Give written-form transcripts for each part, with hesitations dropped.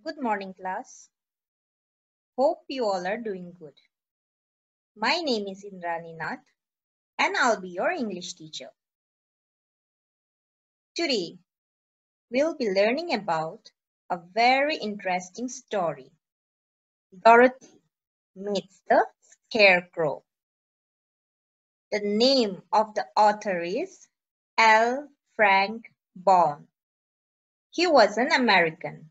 Good morning, class. Hope you all are doing good. My name is Indrani Nath and I'll be your English teacher. Today, we'll be learning about a very interesting story. Dorothy meets the Scarecrow. The name of the author is L. Frank Baum. He was an American.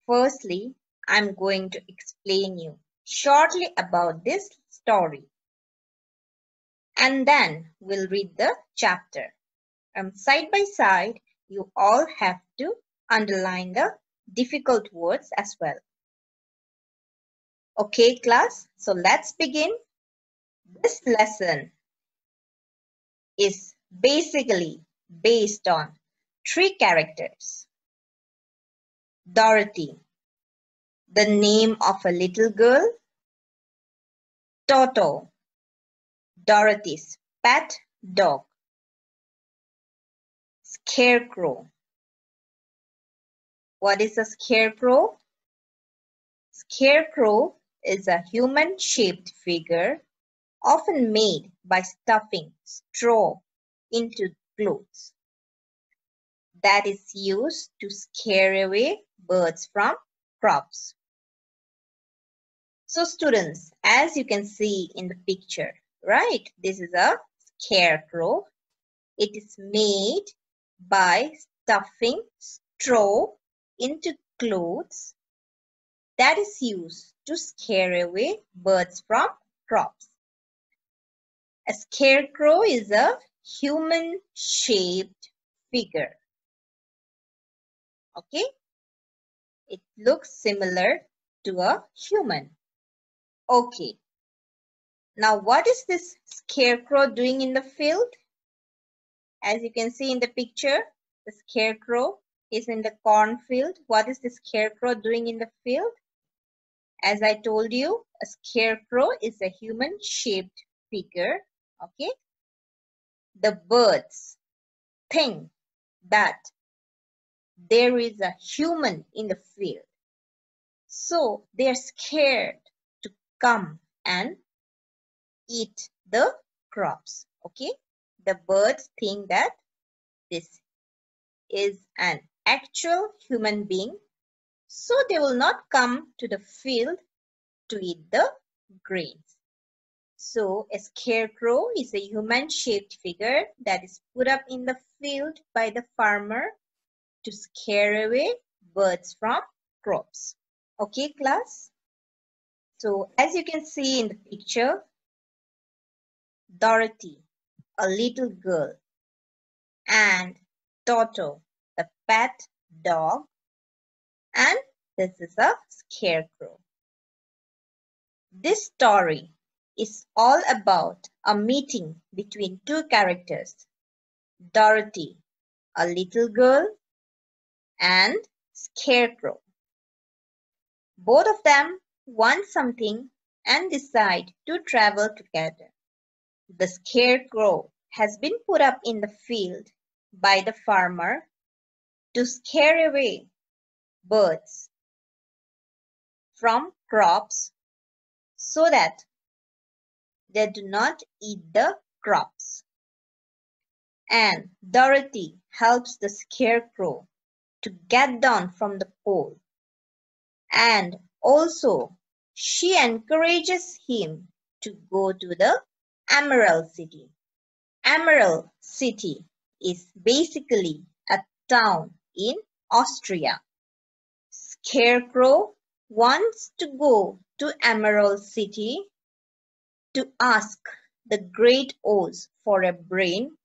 Firstly, I'm going to explain you shortly about this story. And then we'll read the chapter. Side by side, you all have to underline the difficult words as well. Okay, class, so let's begin. This lesson is basically based on three characters. Dorothy, the name of a little girl. Toto, Dorothy's pet dog. Scarecrow. What is a scarecrow? Scarecrow is a human-shaped figure often made by stuffing straw into clothes that is used to scare away birds from crops. So students, as you can see in the picture, right, this is a scarecrow. It is made by stuffing straw into clothes that is used to scare away birds from crops. A scarecrow is a human-shaped figure. Okay? It looks similar to a human. Okay. Now, what is this scarecrow doing in the field? As you can see in the picture, the scarecrow is in the cornfield. What is the scarecrow doing in the field? As I told you, a scarecrow is a human-shaped figure. Okay? The birds think that there is a human in the field. So they are scared to come and eat the crops. Okay? The birds think that this is an actual human being. So they will not come to the field to eat the grains. So a scarecrow is a human-shaped figure that is put up in the field by the farmer to scare away birds from crops. Okay, class? So as you can see in the picture, Dorothy, a little girl, and Toto, the pet dog, and this is a scarecrow. This story is all about a meeting between two characters, Dorothy, a little girl, and Scarecrow. Both of them want something and decide to travel together. The Scarecrow has been put up in the field by the farmer to scare away birds from crops so that they do not eat the crops. And Dorothy helps the Scarecrow to get down from the pole. And also, she encourages him to go to the Emerald City. Emerald City is basically a town in Austria. Scarecrow wants to go to Emerald City to ask the Great Oz for a brain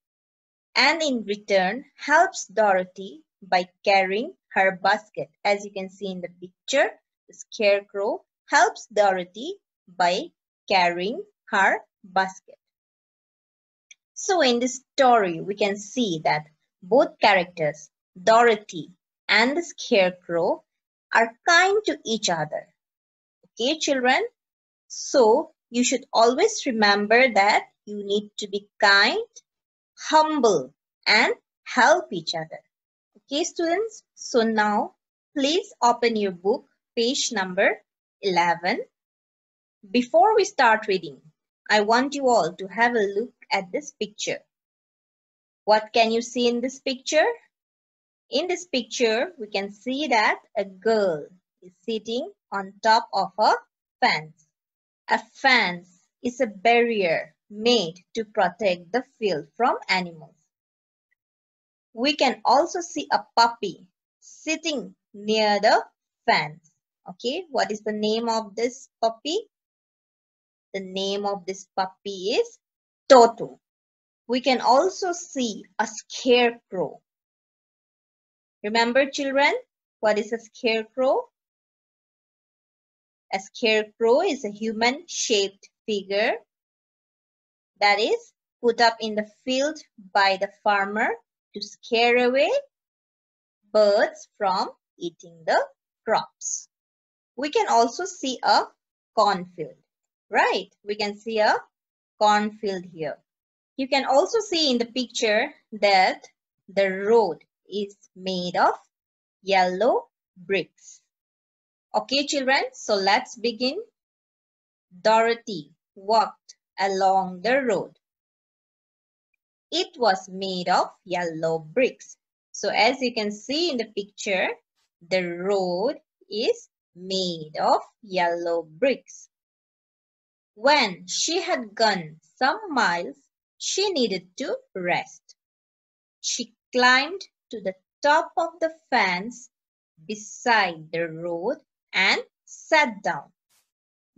and in return helps Dorothy by carrying her basket. As you can see in the picture, the Scarecrow helps Dorothy by carrying her basket. So in this story, we can see that both characters, Dorothy and the Scarecrow, are kind to each other. Okay, children? So you should always remember that you need to be kind, humble, and help each other. Okay, students? So now Please open your book, page number 11. Before we start reading, I want you all to have a look at this picture. What can you see in this picture? In this picture, we can see that a girl is sitting on top of a fence. A fence is a barrier made to protect the field from animals. We can also see a puppy sitting near the fence. Okay, what is the name of this puppy? The name of this puppy is Toto. We can also see a scarecrow. Remember, children, what is a scarecrow? A scarecrow is a human-shaped figure that is put up in the field by the farmer to scare away birds from eating the crops. We can also see a cornfield, right? We can see a cornfield here. You can also see in the picture that the road is made of yellow bricks. Okay, children, so let's begin. Dorothy walked along the road. It was made of yellow bricks. So as you can see in the picture, the road is made of yellow bricks. When she had gone some miles, she needed to rest. She climbed to the top of the fence beside the road and sat down.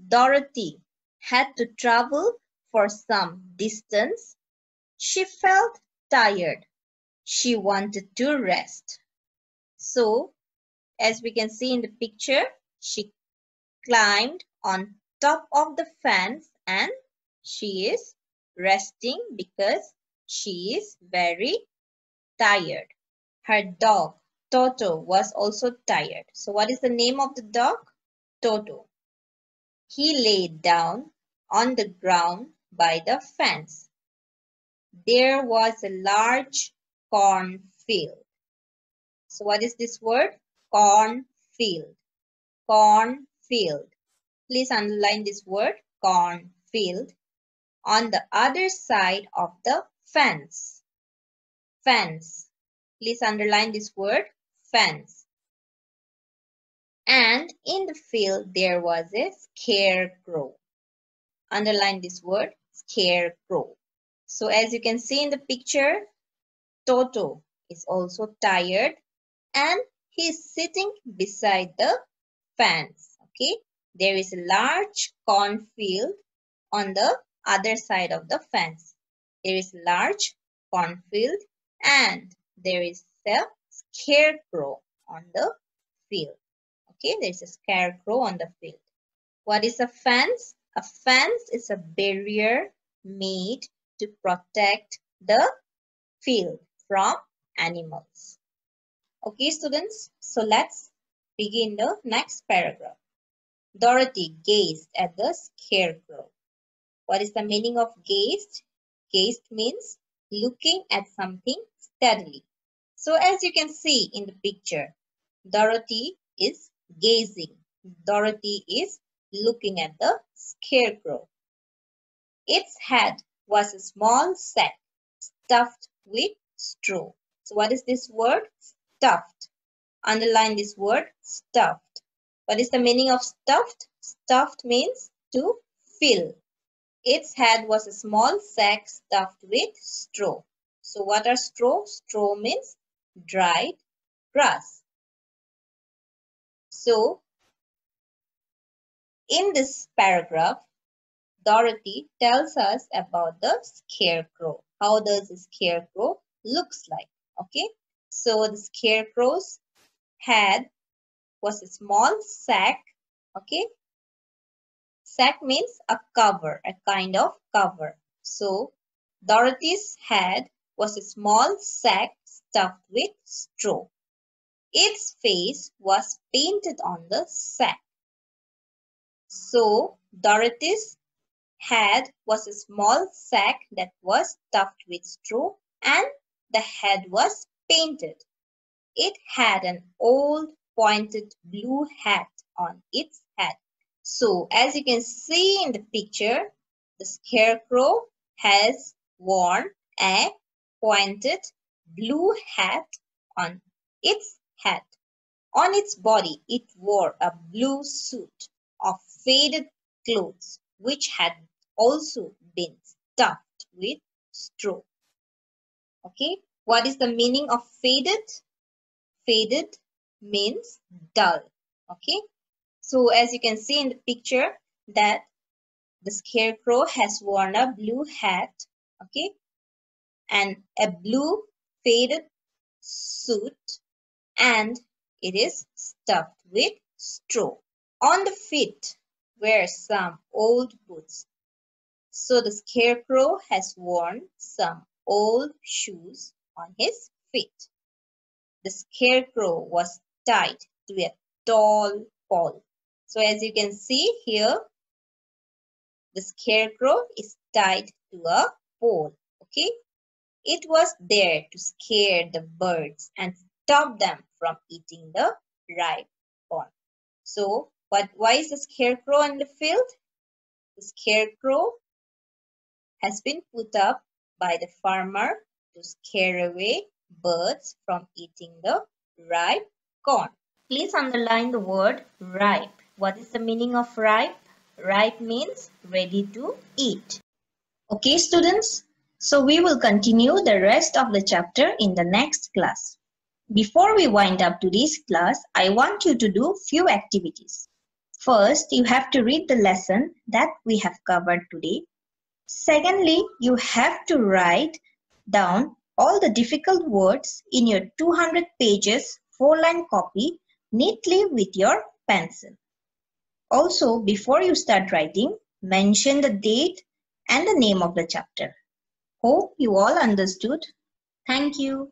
Dorothy had to travel for some distance. She felt tired. She wanted to rest. So, as we can see in the picture, she climbed on top of the fence and she is resting because she is very tired. Her dog, Toto, was also tired. So what is the name of the dog? Toto. He lay down on the ground by the fence. There was a large cornfield. So what is this word? Cornfield. Cornfield. Please underline this word, cornfield. On the other side of the fence. Fence. Please underline this word, fence. And in the field there was a scarecrow. Underline this word, scarecrow. So as you can see in the picture, Toto is also tired and he is sitting beside the fence. Okay, there is a large cornfield on the other side of the fence. There is a large cornfield and there is a scarecrow on the field. Okay, there is a scarecrow on the field. What is a fence? A fence is a barrier made to protect the field from animals. Okay, students, so let's begin the next paragraph. Dorothy gazed at the scarecrow. What is the meaning of gazed? Gazed means looking at something steadily. So as you can see in the picture, Dorothy is gazing. Dorothy is looking at the scarecrow. Its head was a small sack stuffed with straw. So what is this word? Stuffed. Underline this word, stuffed. What is the meaning of stuffed? Stuffed means to fill. Its head was a small sack stuffed with straw. So what are straw? Straw means dried grass. So in this paragraph, Dorothy tells us about the scarecrow. How does the scarecrow looks like? Okay. So the scarecrow's head was a small sack. Okay. Sack means a cover, a kind of cover. So Dorothy's head was a small sack stuffed with straw. Its face was painted on the sack. So Dorothy's head was a small sack that was stuffed with straw and the head was painted. It had an old pointed blue hat on its head. So as you can see in the picture, the scarecrow has worn a pointed blue hat on its head. On its body, it wore a blue suit of faded clothes, which had also been stuffed with straw. Okay, what is the meaning of faded? Faded means dull. Okay, so as you can see in the picture that the scarecrow has worn a blue hat, okay, and a blue faded suit, and it is stuffed with straw. On the feet were some old boots. So the scarecrow has worn some old shoes on his feet. The scarecrow was tied to a tall pole. So as you can see here, the scarecrow is tied to a pole. Okay, it was there to scare the birds and stop them from eating the ripe corn. So, why is the scarecrow in the field? The scarecrow has been put up by the farmer to scare away birds from eating the ripe corn. Please underline the word ripe. What is the meaning of ripe? Ripe means ready to eat. Okay, students. So we will continue the rest of the chapter in the next class. Before we wind up today's class, I want you to do few activities. First, you have to read the lesson that we have covered today. Secondly, you have to write down all the difficult words in your 200 pages 4-line copy neatly with your pencil. Also, before you start writing, mention the date and the name of the chapter. Hope you all understood. Thank you.